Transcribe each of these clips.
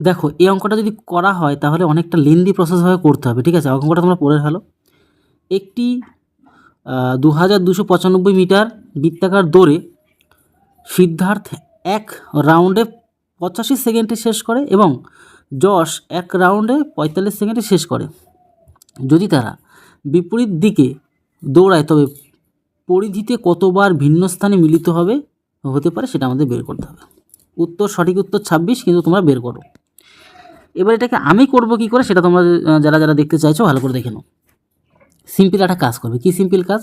দেখো এই অঙ্কটা যদি করা হয় তাহলে অনেকটা লেন্দি প্রসেসভাবে করতে হবে, ঠিক আছে? অঙ্কটা তোমরা পড়ে ফেলো। একটি 2295 মিটার বৃত্তাকার দৌড়ে সিদ্ধার্থ এক রাউন্ডে 85 সেকেন্ডে শেষ করে এবং যশ এক রাউন্ডে 45 সেকেন্ডে শেষ করে। যদি তারা বিপরীত দিকে দৌড়ায় তবে পরিধিতে কতবার ভিন্ন স্থানে মিলিত হতে পারে সেটা আমাদের বের করতে হবে। সঠিক উত্তর 26, কিন্তু তোমরা বের করো। এবার এটাকে আমি করব কি করে সেটা তোমরা যারা যারা দেখতে চাইছো ভালো করে দেখে নাও। সিম্পল একটা কাজ করবে। কি সিম্পল কাজ?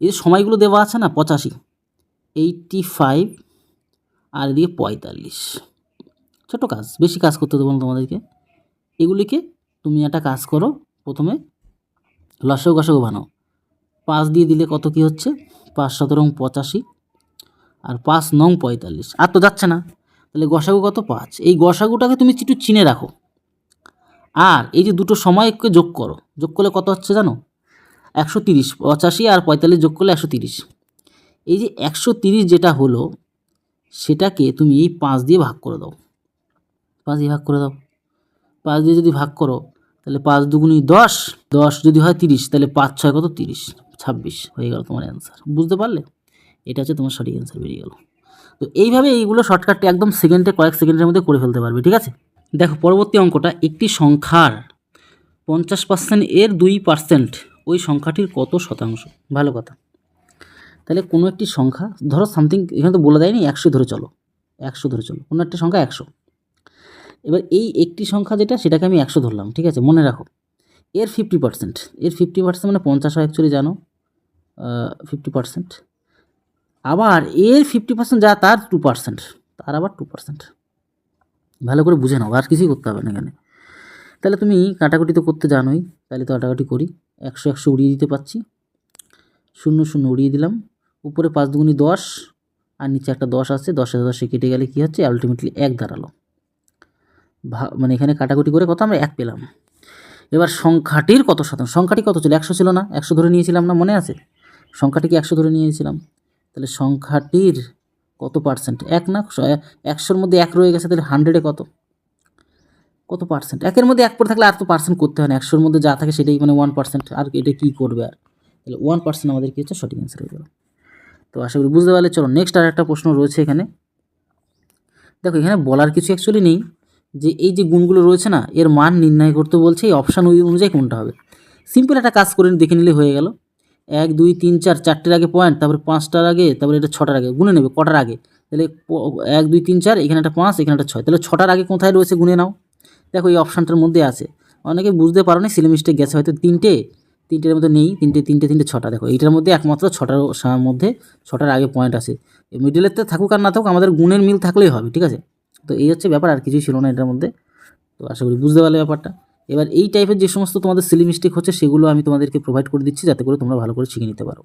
এই যে সময়গুলো দেওয়া আছে না, 85, 85 আর এদিকে 45। ছোটো কাজ, বেশি কাজ করতে দেবো না তোমাদেরকে। এগুলিকে তুমি একটা কাজ করো, প্রথমে লসাগু গসাগু বানাও। 5 দিয়ে দিলে কত কি হচ্ছে? 5 7 85 আর 5 9 45। আর তো যাচ্ছে না, তাহলে গসাগু কত? 5। এই গসাগুটাকে তুমি একটু চিনে রাখো। আর এই যে দুটো সময়কে যোগ করো, যোগ করলে কত হচ্ছে জানো? 130। 85 আর 45 যোগ করলে 130। এই যে 130 যেটা হলো সেটাকে তুমি এই 5 দিয়ে ভাগ করে দাও। 5 দিয়ে ভাগ করে দাও। 5 দিয়ে যদি ভাগ করো তাহলে 5 দুগুণী 10, 10 যদি হয় 30, তাহলে 5 6 কত? 30, 26 হয়ে গেল তোমার অ্যান্সার। বুঝতে পারলে? এটা হচ্ছে তোমার সঠিক অ্যান্সার বেরিয়ে গেল। তো এইভাবে এইগুলো শর্টকাটে একদম সেকেন্ডে, কয়েক সেকেন্ডের মধ্যে করে ফেলতে পারবে, ঠিক আছে? দেখো পরবর্তী অঙ্কটা, একটি সংখ্যার 50% এর 2% ওই সংখ্যাটির কত শতাংশ? ভালো কথা। তাহলে কোনো একটি সংখ্যা ধরো সামথিং, এখানে তো বলে দেয়নি, 100 ধরে চলো, 100 ধরে চলো, কোনো একটা সংখ্যা 100। এবার এই একটি সংখ্যা যেটা সেটাকে আমি 100 ধরলাম, ঠিক আছে? মনে রাখো এর 50%, এর 50% মানে 50 হয় অ্যাকচুয়ালি, জানো 50%। আবার এর 50% যা তার 2%, তার আবার 2%। ভালো করে বুঝে নাও, আর কিছুই করতে হবে না এখানে। তাহলে তুমি কাটাকুটি তো করতে জানোই, তাহলে তো কাটাকুটি করি। 100 100 উড়িয়ে দিতে পারছি, 0 0 উড়িয়ে দিলাম, উপরে 5 দুগুণী 10 আর নিচে একটা 10 আছে, 10 10 কেটে গেলে কী হচ্ছে? আলটিমেটলি 1 দাঁড়ালো। মানে এখানে কাটাকুটি করে কত আমরা 1 পেলাম। এবার সংখ্যাটির কত শতাংশ? সংখ্যাটি কত ছিল? 100 ছিল না? 100 ধরে নিয়েছিলাম না, মনে আছে? সংখ্যাটিকে 100 ধরে নিয়েছিলাম, তাহলে সংখ্যাটির কত পার্সেন্ট? 1 না? 100-র মধ্যে 1 রয়ে গেছে, তাহলে 100-এ কত পার্সেন্ট? 1-এর মধ্যে 1 পড়ে থাকলে আর তো পার্সেন্ট করতে হয় না, 100-র মধ্যে যা থাকে সেটাই মানে 1%। আর এটা কী করবে আর? তাহলে 1% আমাদের কী হচ্ছে? সঠিক অ্যান্সার হয়ে গেল। তো আশা করি বুঝতে পারলে। চলো নেক্সট আর একটা প্রশ্ন রয়েছে এখানে। দেখো এখানে বলার কিছু অ্যাকচুয়ালি নেই, যে এই যে গুণগুলো রয়েছে না, এর মান নির্ণয় করতে বলছে, এই অপশান অনুযায়ী কোনটা হবে। সিম্পল একটা কাজ করে দেখে নিলে হয়ে গেল। 1 2 3 4, 4টের আগে পয়েন্ট, তারপরে 5টার আগে, তারপরে এটা 6টার আগে গুনে নেবে কটার আগে। তাহলে 1 2 3 4, এখানে একটা 5, এখানে একটা 6, তাহলে 6টার আগে কোথায় রয়েছে গুনে নাও। দেখো এই অপশানটার মধ্যে আছে। অনেকে বুঝতে পারো না, সিলে মিস্টেক গেছে হয়তো। 3টের মধ্যে নেই, 3টে 6টা। দেখো এইটার মধ্যে একমাত্র 6টার মধ্যে 6টার আগে পয়েন্ট আছে। মিডিলেতে থাকুক আর না থাকুক, আমাদের গুণের মিল থাকলেই হবে, ঠিক আছে? তো এই হচ্ছে ব্যাপার, আর কিছুই ছিল না এটার মধ্যে। তো আশা করি বুঝতে পারলে ব্যাপারটা। এবার এই টাইপের যে সমস্ত তোমাদের সিলি মিস্টেক হচ্ছে সেগুলো আমি তোমাদেরকে প্রোভাইড করে দিচ্ছি, যাতে করে তোমরা ভালো করে শিখে নিতে পারো।